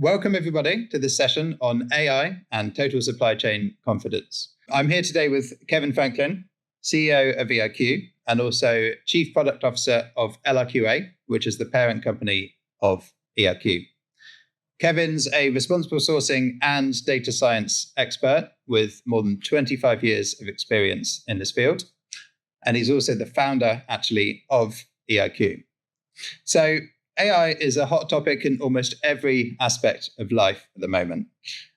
Welcome, everybody, to this session on AI and total supply chain confidence. I'm here today with Kevin Franklin, CEO of EiQ, and also Chief Product Officer of LRQA, which is the parent company of EiQ. Kevin's a responsible sourcing and data science expert with more than 25 years of experience in this field. And he's also the founder, actually, of EiQ. So AI is a hot topic in almost every aspect of life at the moment.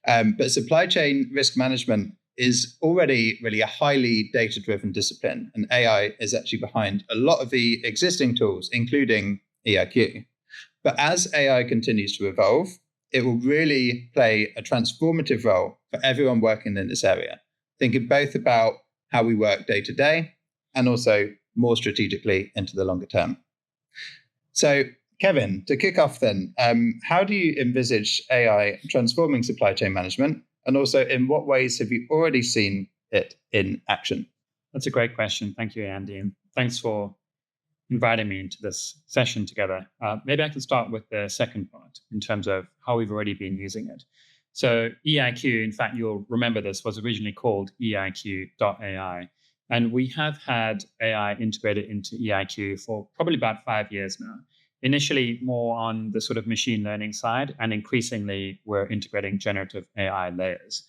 But supply chain risk management is already really a highly data-driven discipline. And AI is actually behind a lot of the existing tools, including EiQ. But as AI continues to evolve, it will really play a transformative role for everyone working in this area, thinking both about how we work day to day and also more strategically into the longer term. So, Kevin, to kick off then, how do you envisage AI transforming supply chain management? And also, in what ways have you already seen it in action? That's a great question. Thank you, Andy. And thanks for inviting me into this session together. Maybe I can start with the second part in terms of how we've already been using it. So EiQ, in fact, you'll remember this, was originally called EiQ.ai. And we have had AI integrated into EiQ for probably about 5 years now. Initially, more on the sort of machine learning side, and increasingly, we're integrating generative AI layers.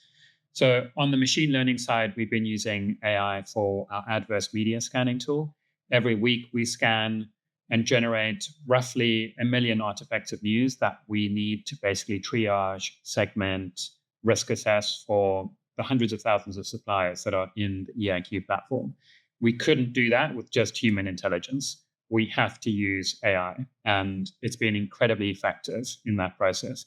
So on the machine learning side, we've been using AI for our adverse media scanning tool. Every week, we scan and generate roughly 1 million artifacts of news that we need to basically triage, segment, risk assess for the hundreds of thousands of suppliers that are in the EiQ platform. We couldn't do that with just human intelligence. We have to use AI, and it's been incredibly effective in that process.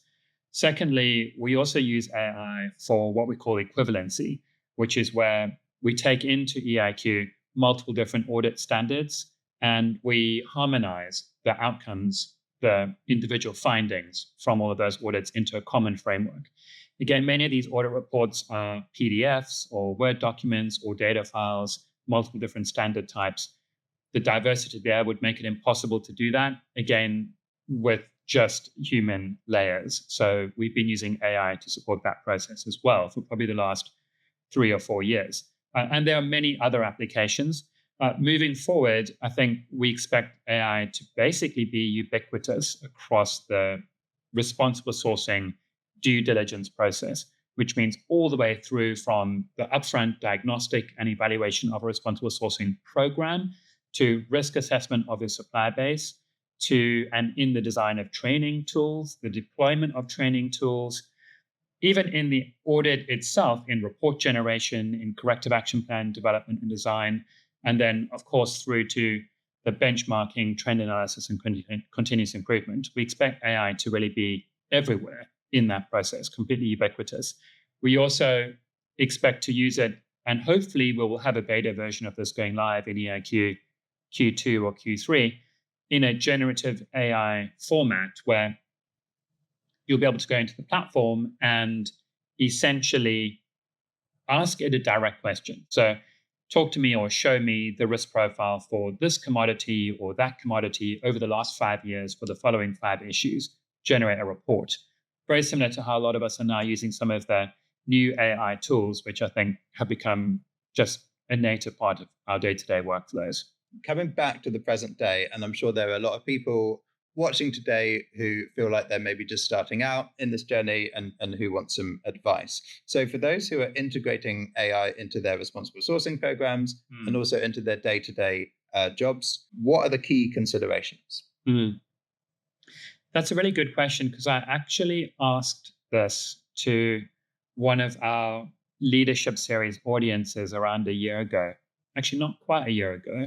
Secondly, we also use AI for what we call equivalency, which is where we take into EiQ multiple different audit standards, and we harmonize the outcomes, the individual findings from all of those audits into a common framework. Again, many of these audit reports are PDFs or Word documents or data files, multiple different standard types. The diversity there would make it impossible to do that, again, with just human layers. So we've been using AI to support that process as well for probably the last 3 or 4 years. And there are many other applications. Moving forward, I think we expect AI to basically be ubiquitous across the responsible sourcing due diligence process, which means all the way through from the upfront diagnostic and evaluation of a responsible sourcing program to risk assessment of your supply base, to and in the design of training tools, the deployment of training tools, even in the audit itself, in report generation, in corrective action plan development and design, and then, of course, through to the benchmarking, trend analysis, and continuous improvement. We expect AI to really be everywhere in that process, completely ubiquitous. We also expect to use it, and hopefully we will have a beta version of this going live in EiQ Q2 or Q3 in a generative AI format where you'll be able to go into the platform and essentially ask it a direct question. So talk to me or show me the risk profile for this commodity or that commodity over the last 5 years for the following 5 issues, generate a report. Very similar to how a lot of us are now using some of the new AI tools, which I think have become just a native part of our day-to-day workflows. Coming back to the present day, and I'm sure there are a lot of people watching today who feel like they're maybe just starting out in this journey and who want some advice. So for those who are integrating AI into their responsible sourcing programs and also into their day-to-day jobs, what are the key considerations? That's a really good question, because I actually asked this to one of our leadership series audiences around a year ago. Actually, not quite a year ago.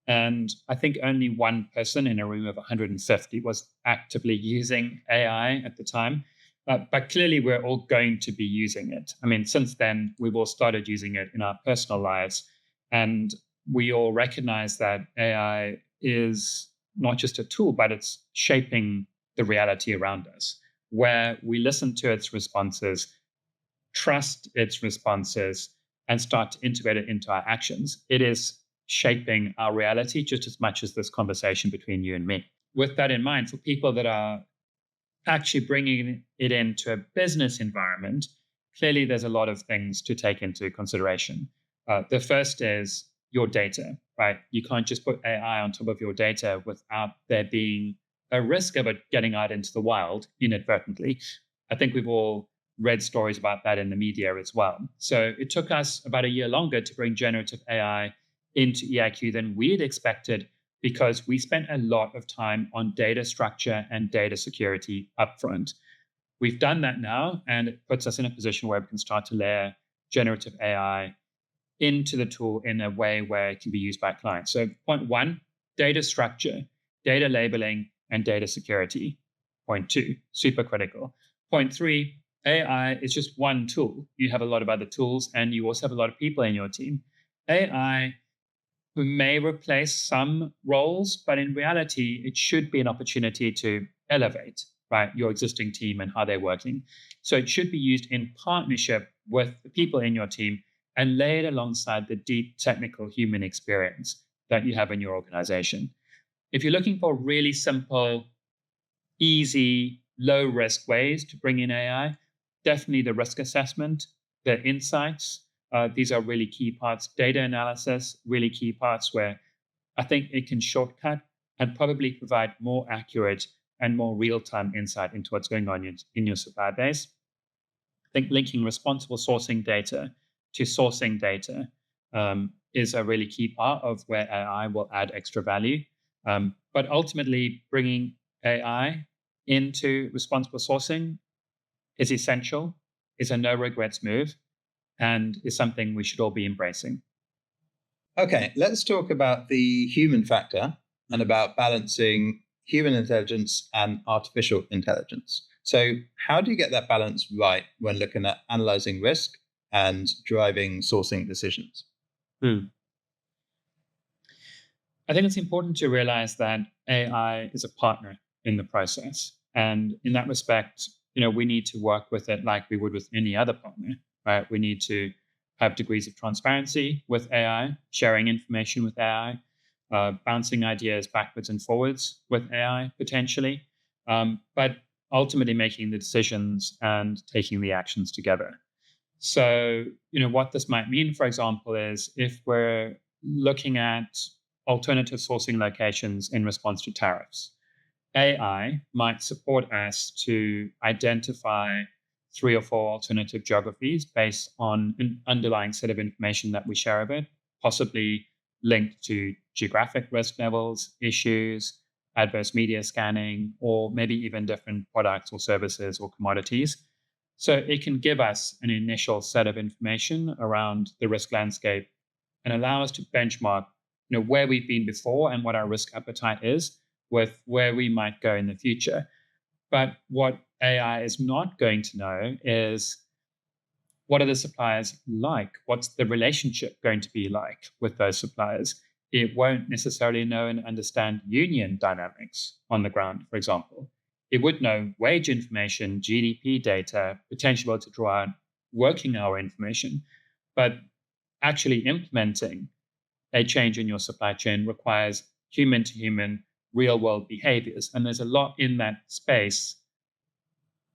And I think only one person in a room of 150 was actively using AI at the time. But clearly, we're all going to be using it. I mean, since then, we've all started using it in our personal lives. And we all recognize that AI is not just a tool, but it's shaping the reality around us, where we listen to its responses, trust its responses, and start to integrate it into our actions. It is shaping our reality just as much as this conversation between you and me. With that in mind, for people that are actually bringing it into a business environment, clearly there's a lot of things to take into consideration. The first is your data, right? You can't just put AI on top of your data without there being a risk of it getting out into the wild inadvertently. I think we've all read stories about that in the media as well. So it took us about a year longer to bring generative AI into EIQ than we had expected, because we spent a lot of time on data structure and data security upfront. We've done that now, and it puts us in a position where we can start to layer generative AI into the tool in a way where it can be used by clients. So, point one, data structure, data labeling, and data security. Point two, super critical. Point three, AI is just one tool. You have a lot of other tools, and you also have a lot of people in your team. AI may replace some roles, but in reality, it should be an opportunity to elevate, right, your existing team and how they're working. So it should be used in partnership with the people in your team and laid alongside the deep technical human experience that you have in your organization. If you're looking for really simple, easy, low risk ways to bring in AI, definitely the risk assessment, the insights. These are really key parts. Data analysis, really key parts where I think it can shortcut and probably provide more accurate and more real-time insight into what's going on in your supply base. I think linking responsible sourcing data to sourcing data is a really key part of where AI will add extra value. But ultimately, bringing AI into responsible sourcing is essential, is a no regrets move, and is something we should all be embracing. Okay, let's talk about the human factor and about balancing human intelligence and artificial intelligence. So, how do you get that balance right when looking at analyzing risk and driving sourcing decisions? I think it's important to realize that AI is a partner in the process. And in that respect, we need to work with it like we would with any other partner, right? We need to have degrees of transparency with AI, sharing information with AI, bouncing ideas backwards and forwards with AI potentially, but ultimately making the decisions and taking the actions together. So, what this might mean, for example, is if we're looking at alternative sourcing locations in response to tariffs, AI might support us to identify 3 or 4 alternative geographies based on an underlying set of information that we share of it, possibly linked to geographic risk levels, issues, adverse media scanning, or maybe even different products or services or commodities. So it can give us an initial set of information around the risk landscape and allow us to benchmark where we've been before and what our risk appetite is with where we might go in the future. But what AI is not going to know is, what are the suppliers like? What's the relationship going to be like with those suppliers? It won't necessarily know and understand union dynamics on the ground, for example. It would know wage information, GDP data, potentially able to draw out working hour information. But actually implementing a change in your supply chain requires human to human, real world behaviors. And there's a lot in that space,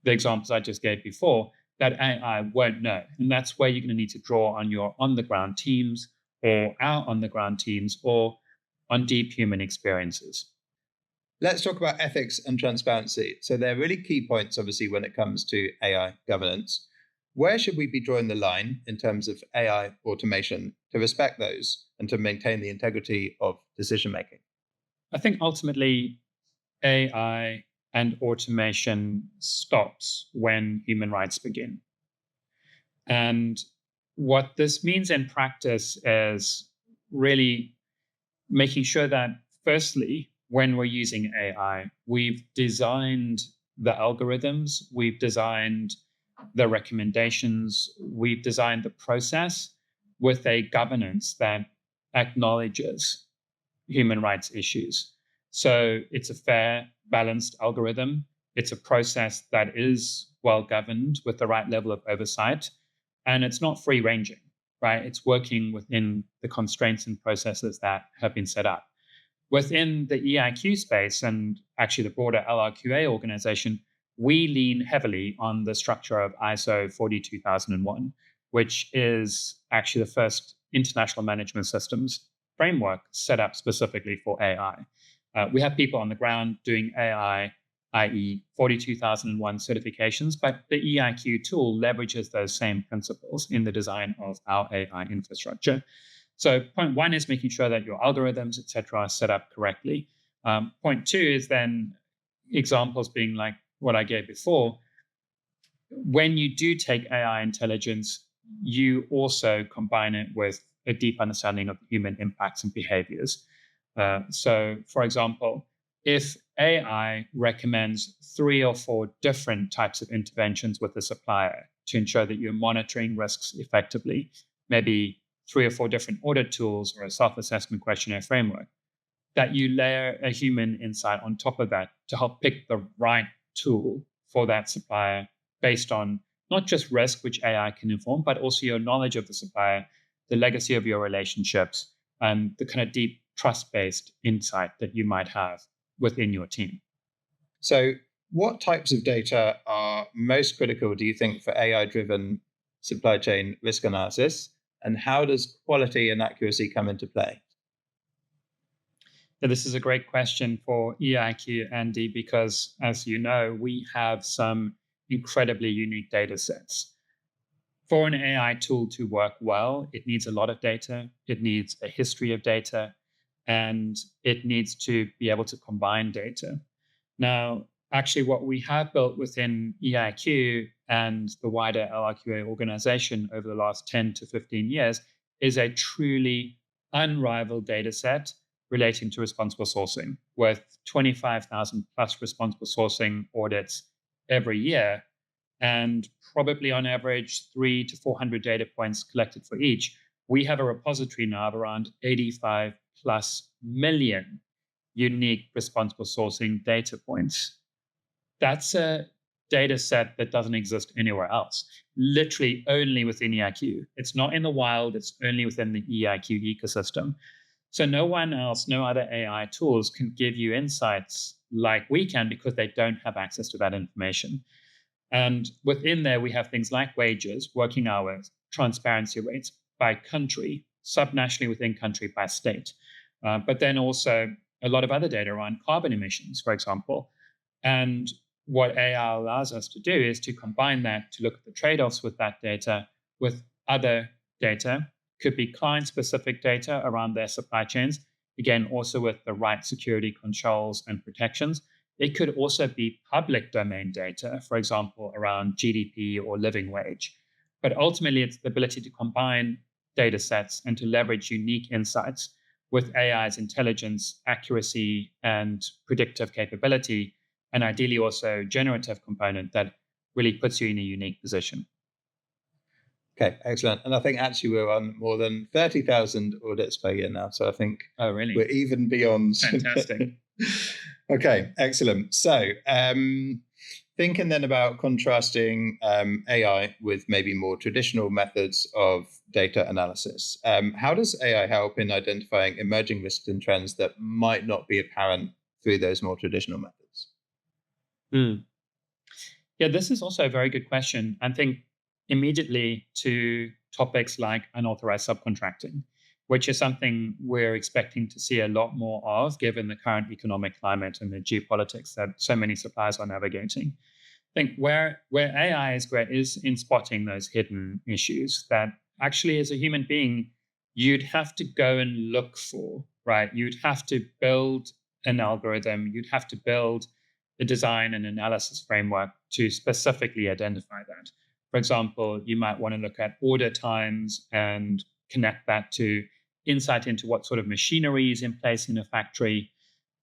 the examples I just gave before, that AI won't know. And that's where you're going to need to draw on your on the ground teams or our on the ground teams or on deep human experiences. Let's talk about ethics and transparency. So, they're really key points, obviously, when it comes to AI governance. Where should we be drawing the line in terms of AI automation to respect those and to maintain the integrity of decision making? I think ultimately AI and automation stops when human rights begin. And what this means in practice is really making sure that, firstly, when we're using AI, we've designed the algorithms, we've designed the recommendations, we've designed the process with a governance that acknowledges human rights issues. So it's a fair, balanced algorithm. It's a process that is well governed with the right level of oversight. And it's not free ranging, right? It's working within the constraints and processes that have been set up. Within the EIQ space and actually the broader LRQA organization, we lean heavily on the structure of ISO 42001, which is actually the first international management systems framework set up specifically for AI. We have people on the ground doing AI, i.e., 42001 certifications, but the EiQ tool leverages those same principles in the design of our AI infrastructure. So point one is making sure that your algorithms, et cetera, are set up correctly. Point two is then examples being like what I gave before. When you do take AI intelligence, you also combine it with a deep understanding of human impacts and behaviors. So, for example, if AI recommends 3 or 4 different types of interventions with the supplier to ensure that you're monitoring risks effectively, maybe 3 or 4 different audit tools or a self-assessment questionnaire framework, that you layer a human insight on top of that to help pick the right tool for that supplier based on not just risk, which AI can inform, but also your knowledge of the supplier, the legacy of your relationships, and the kind of deep trust-based insight that you might have within your team. So what types of data are most critical, do you think, for AI-driven supply chain risk analysis? And how does quality and accuracy come into play? Yeah, this is a great question for EiQ, Andy, because as you know, we have some incredibly unique data sets. For an AI tool to work well, it needs a lot of data, it needs a history of data, and it needs to be able to combine data. Now, actually, what we have built within EiQ and the wider LRQA organization over the last 10 to 15 years is a truly unrivaled data set relating to responsible sourcing, with 25,000 plus responsible sourcing audits every year, and probably on average 300 to 400 data points collected for each. We have a repository now of around 85 plus million unique responsible sourcing data points. That's a data set that doesn't exist anywhere else, literally only within EiQ. It's not in the wild, it's only within the EiQ ecosystem. So no one else, no other AI tools can give you insights like we can because they don't have access to that information. And within there, we have things like wages, working hours, transparency rates by country, subnationally within country by state. But then also a lot of other data around carbon emissions, for example. And what AI allows us to do is to combine that, to look at the trade-offs with that data, with other data. Could be client-specific data around their supply chains, again, also with the right security controls and protections. It could also be public domain data, for example, around GDP or living wage. But ultimately, it's the ability to combine data sets and to leverage unique insights with AI's intelligence, accuracy, and predictive capability, and ideally also generative component that really puts you in a unique position. Okay, excellent. And I think actually we're on more than 30,000 audits per year now. So I think really? We're even beyond. Fantastic. Okay, excellent. So thinking then about contrasting AI with maybe more traditional methods of data analysis, how does AI help in identifying emerging risks and trends that might not be apparent through those more traditional methods? Yeah, this is also a very good question. I think immediately to topics like unauthorized subcontracting, which is something we're expecting to see a lot more of given the current economic climate and the geopolitics that so many suppliers are navigating. I think where AI is great is in spotting those hidden issues that actually as a human being, you'd have to go and look for, right? You'd have to build an algorithm, you'd have to build a design and analysis framework to specifically identify that. For example, you might want to look at order times and connect that to insight into what sort of machinery is in place in a factory,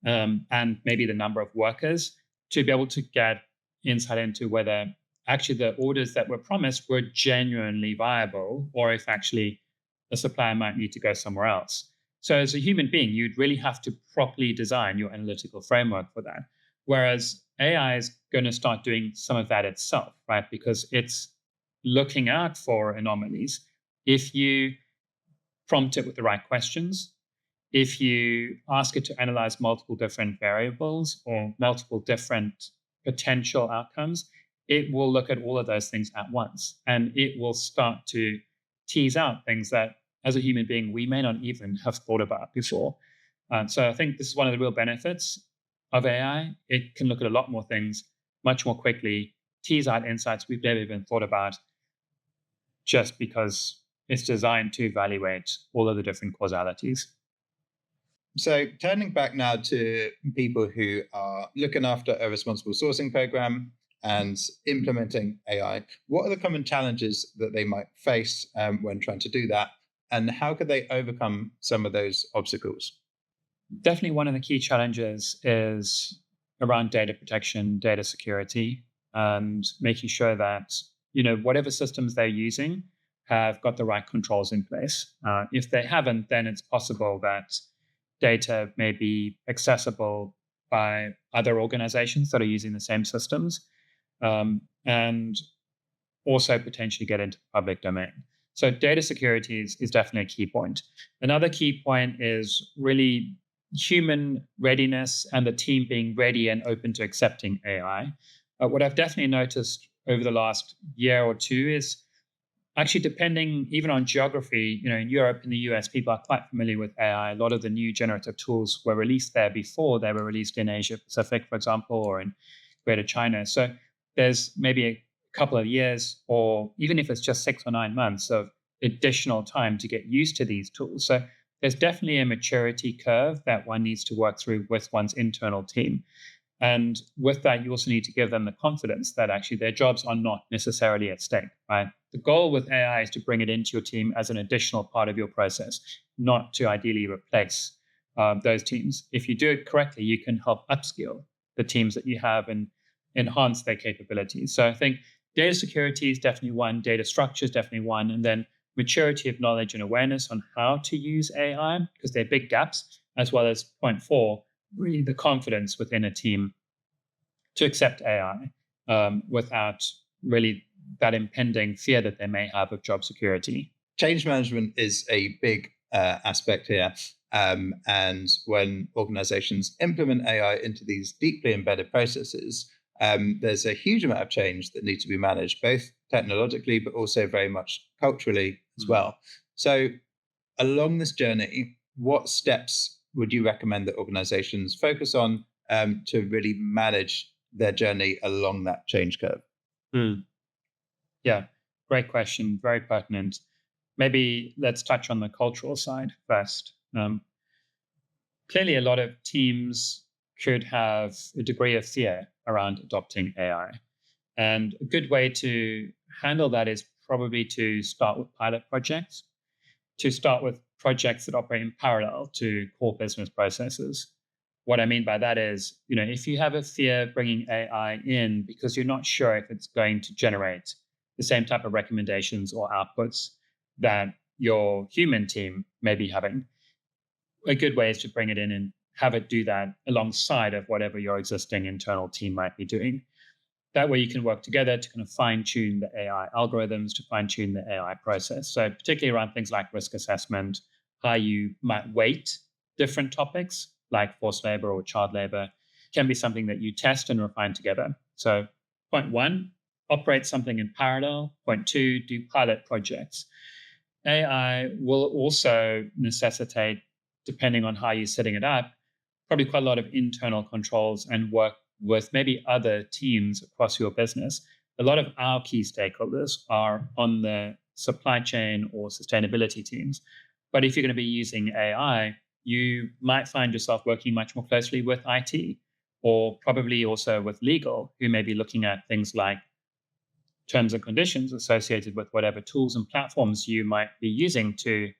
and maybe the number of workers to be able to get insight into whether actually the orders that were promised were genuinely viable or if actually the supplier might need to go somewhere else. So as a human being, you'd really have to properly design your analytical framework for that. Whereas AI is going to start doing some of that itself, right? Because it's looking out for anomalies. If you prompt it with the right questions, if you ask it to analyze multiple different variables or multiple different potential outcomes, it will look at all of those things at once, and it will start to tease out things that, as a human being, we may not even have thought about before. So I think this is one of the real benefits of AI. It can look at a lot more things much more quickly, tease out insights we've never even thought about, just because it's designed to evaluate all of the different causalities. So turning back now to people who are looking after a responsible sourcing program and implementing AI, what are the common challenges that they might face when trying to do that? And how could they overcome some of those obstacles? Definitely one of the key challenges is around data protection, data security, and making sure that, whatever systems they're using have got the right controls in place. If they haven't, then it's possible that data may be accessible by other organizations that are using the same systems, and also potentially get into the public domain. So data security is definitely a key point. Another key point is really human readiness and the team being ready and open to accepting AI. What I've definitely noticed over the last year or two is actually, depending even on geography, in Europe and the US, people are quite familiar with AI. A lot of the new generative tools were released there before they were released in Asia Pacific, for example, or in Greater China. So there's maybe a couple of years, or even if it's just 6 or 9 months of additional time to get used to these tools. So there's definitely a maturity curve that one needs to work through with one's internal team. And with that, you also need to give them the confidence that actually their jobs are not necessarily at stake, right? The goal with AI is to bring it into your team as an additional part of your process, not to ideally replace those teams. If you do it correctly, you can help upskill the teams that you have and enhance their capabilities. So I think data security is definitely one, data structure is definitely one, and then maturity of knowledge and awareness on how to use AI, because they're big gaps, as well as point 4, really the confidence within a team to accept AI without really that impending fear that they may have of job security. Change management is a big aspect here. And when organizations implement AI into these deeply embedded processes, there's a huge amount of change that needs to be managed, both technologically, but also very much culturally as well. So along this journey, what steps would you recommend that organizations focus on to really manage their journey along that change curve? Yeah, great question. Very pertinent. Maybe let's touch on the cultural side first. Clearly, a lot of teams could have a degree of fear around adopting AI. And a good way to handle that is probably to start with pilot projects, to start with projects that operate in parallel to core business processes. What I mean by that is, if you have a fear bringing AI in because you're not sure if it's going to generate the same type of recommendations or outputs that your human team may be having, a good way is to bring it in and have it do that alongside of whatever your existing internal team might be doing. That way you can work together to kind of fine tune the AI algorithms, to fine tune the AI process. So particularly around things like risk assessment, how you might weight different topics like forced labor or child labor can be something that you test and refine together. So point 1, operate something in parallel. Point 2, do pilot projects. AI will also necessitate, depending on how you're setting it up, probably quite a lot of internal controls and work with maybe other teams across your business. A lot of our key stakeholders are on the supply chain or sustainability teams. But if you're going to be using AI, you might find yourself working much more closely with IT, or probably also with legal, who may be looking at things like terms and conditions associated with whatever tools and platforms you might be using to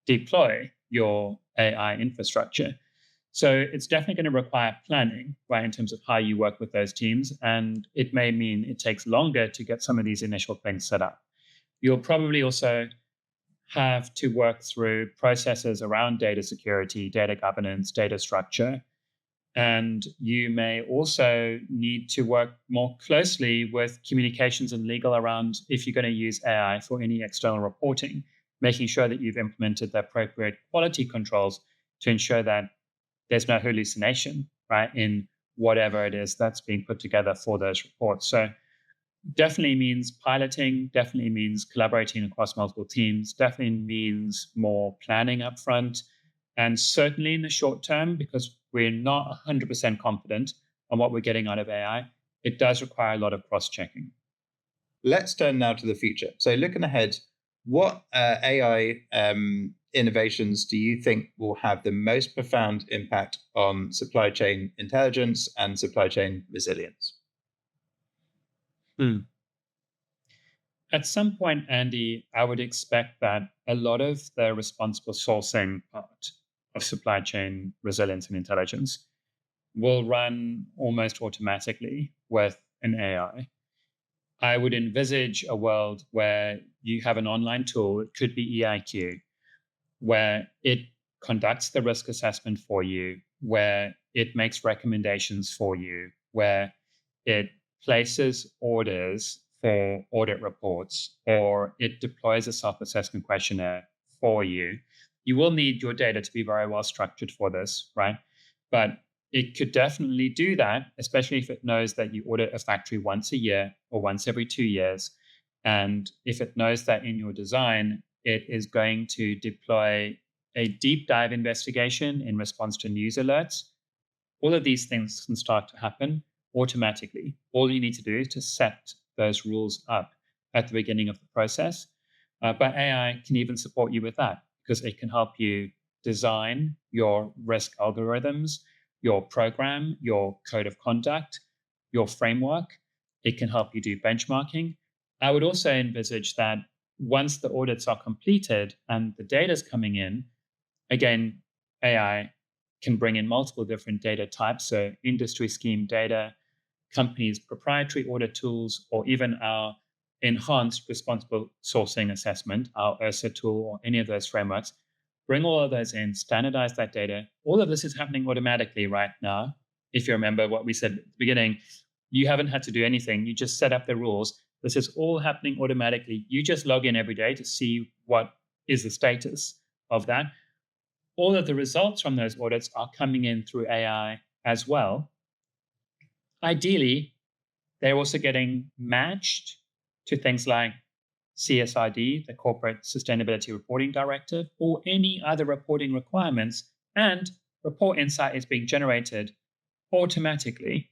deploy your AI infrastructure. So it's definitely going to require planning, right, in terms of how you work with those teams. And it may mean it takes longer to get some of these initial things set up. You'll probably also have to work through processes around data security, data governance, data structure. And you may also need to work more closely with communications and legal around if you're going to use AI for any external reporting, making sure that you've implemented the appropriate quality controls to ensure that there's no hallucination, right, in whatever it is that's being put together for those reports. So definitely means piloting, definitely means collaborating across multiple teams, definitely means more planning upfront. And certainly in the short term, because we're not 100% confident on what we're getting out of AI, it does require a lot of cross-checking. Let's turn now to the future. So looking ahead, what AI innovations do you think will have the most profound impact on supply chain intelligence and supply chain resilience? At some point, Andy, I would expect that a lot of the responsible sourcing part of supply chain resilience and intelligence will run almost automatically with an AI. I would envisage a world where you have an online tool, it could be EiQ, where it conducts the risk assessment for you, where it makes recommendations for you, where it places orders for audit reports, or it deploys a self-assessment questionnaire for you. You will need your data to be very well structured for this, right? But it could definitely do that, especially if it knows that you audit a factory once a year or once every 2 years. And if it knows that in your design, it is going to deploy a deep dive investigation in response to news alerts. All of these things can start to happen automatically. All you need to do is to set those rules up at the beginning of the process. But AI can even support you with that because it can help you design your risk algorithms, your program, your code of conduct, your framework. It can help you do benchmarking. I would also envisage that once the audits are completed and the data is coming in, again, AI can bring in multiple different data types, so industry scheme data, companies' proprietary audit tools, or even our enhanced responsible sourcing assessment, our URSA tool, or any of those frameworks. Bring all of those in, standardize that data. All of this is happening automatically right now. If you remember what we said at the beginning, you haven't had to do anything. You just set up the rules. This is all happening automatically. You just log in every day to see what is the status of that. All of the results from those audits are coming in through AI as well. Ideally, they're also getting matched to things like CSRD, the Corporate Sustainability Reporting Directive, or any other reporting requirements, and report insight is being generated automatically.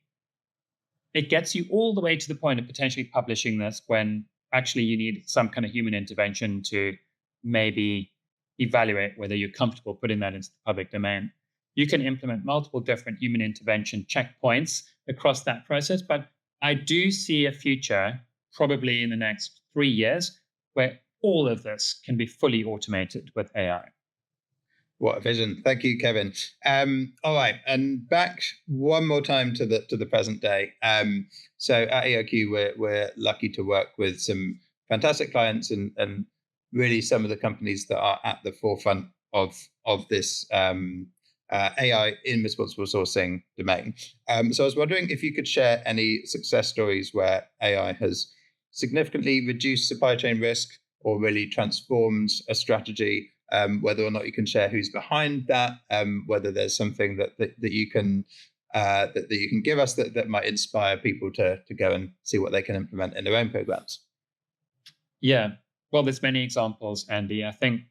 It gets you all the way to the point of potentially publishing this when actually you need some kind of human intervention to maybe evaluate whether you're comfortable putting that into the public domain. You can implement multiple different human intervention checkpoints across that process, but I do see a future, probably in the next 3 years, where all of this can be fully automated with AI. What a vision! Thank you, Kevin. All right, and back one more time to the present day. So at EiQ, we're lucky to work with some fantastic clients and really some of the companies that are at the forefront of this AI in responsible sourcing domain. So I was wondering if you could share any success stories where AI has significantly reduced supply chain risk or really transformed a strategy. Whether or not you can share who's behind that, whether there's something that you can that you can give us that might inspire people to go and see what they can implement in their own programs. Yeah, well, there's many examples, Andy. I think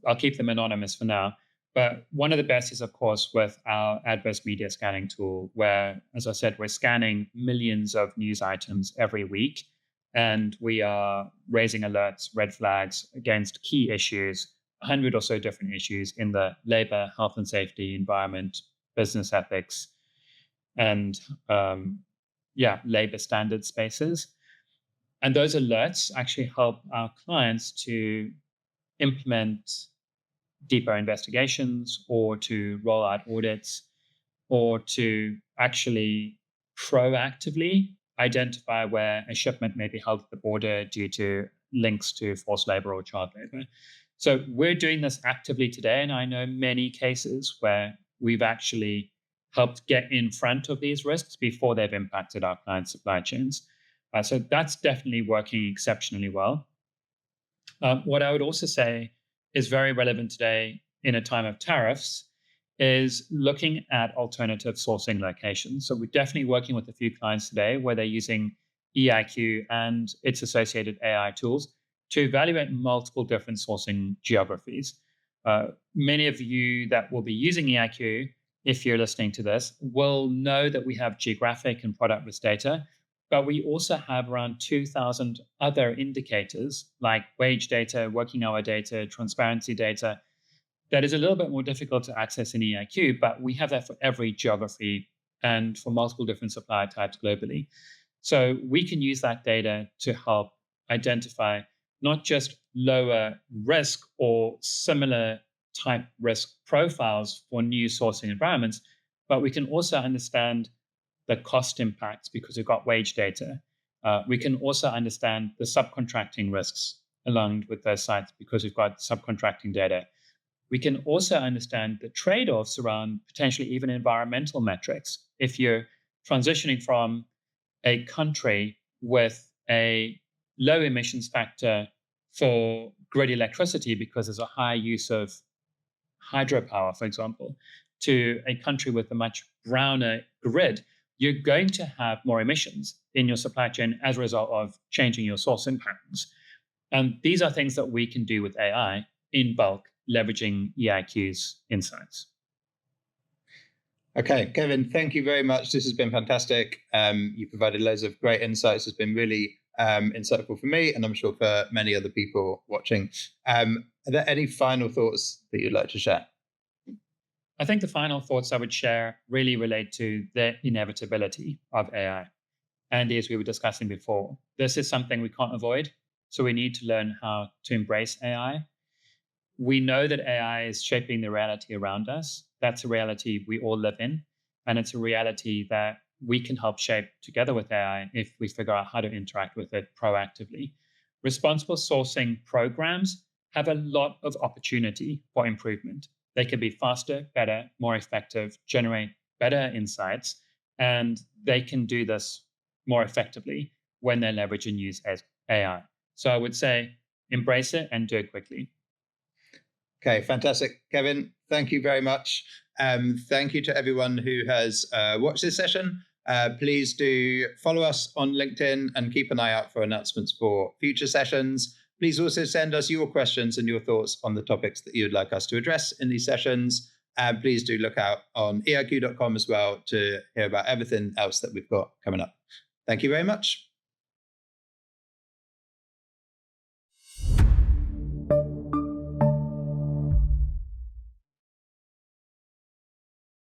I'll keep them anonymous for now. But one of the best is, of course, with our adverse media scanning tool, where, as I said, we're scanning millions of news items every week, and we are raising alerts, red flags against key issues, 100 or so different issues in the labor, health and safety, environment, business ethics, and labor standard spaces. And those alerts actually help our clients to implement deeper investigations or to roll out audits or to actually proactively identify where a shipment may be held at the border due to links to forced labor or child labor. So we're doing this actively today, and I know many cases where we've actually helped get in front of these risks before they've impacted our clients' supply chains. So that's definitely working exceptionally well. What I would also say is very relevant today in a time of tariffs is looking at alternative sourcing locations. So we're definitely working with a few clients today where they're using EiQ and its associated AI tools to evaluate multiple different sourcing geographies. Many of you that will be using EiQ, if you're listening to this, will know that we have geographic and product risk data, but we also have around 2,000 other indicators like wage data, working hour data, transparency data, that is a little bit more difficult to access in EiQ, but we have that for every geography and for multiple different supplier types globally. So we can use that data to help identify not just lower risk or similar type risk profiles for new sourcing environments, but we can also understand the cost impacts because we've got wage data. We can also understand the subcontracting risks along with those sites because we've got subcontracting data. We can also understand the trade-offs around potentially even environmental metrics. If you're transitioning from a country with a low emissions factor for grid electricity because there's a high use of hydropower, for example, to a country with a much browner grid, you're going to have more emissions in your supply chain as a result of changing your sourcing patterns. And these are things that we can do with AI in bulk, leveraging EiQ's insights. Okay, Kevin, thank you very much. This has been fantastic. You provided loads of great insights. It's been really insightful for me, and I'm sure for many other people watching. Are there any final thoughts that you'd like to share? I think the final thoughts I would share really relate to the inevitability of AI. And as we were discussing before, this is something we can't avoid. So we need to learn how to embrace AI. We know that AI is shaping the reality around us. That's a reality we all live in. And it's a reality that we can help shape together with AI if we figure out how to interact with it proactively. Responsible sourcing programs have a lot of opportunity for improvement. They can be faster, better, more effective, generate better insights, and they can do this more effectively when they leverage and use AI. So I would say embrace it and do it quickly. Okay, fantastic. Kevin, thank you very much. Thank you to everyone who has watched this session. Please do follow us on LinkedIn and keep an eye out for announcements for future sessions. Please also send us your questions and your thoughts on the topics that you'd like us to address in these sessions. And please do look out on eiq.com as well to hear about everything else that we've got coming up. Thank you very much.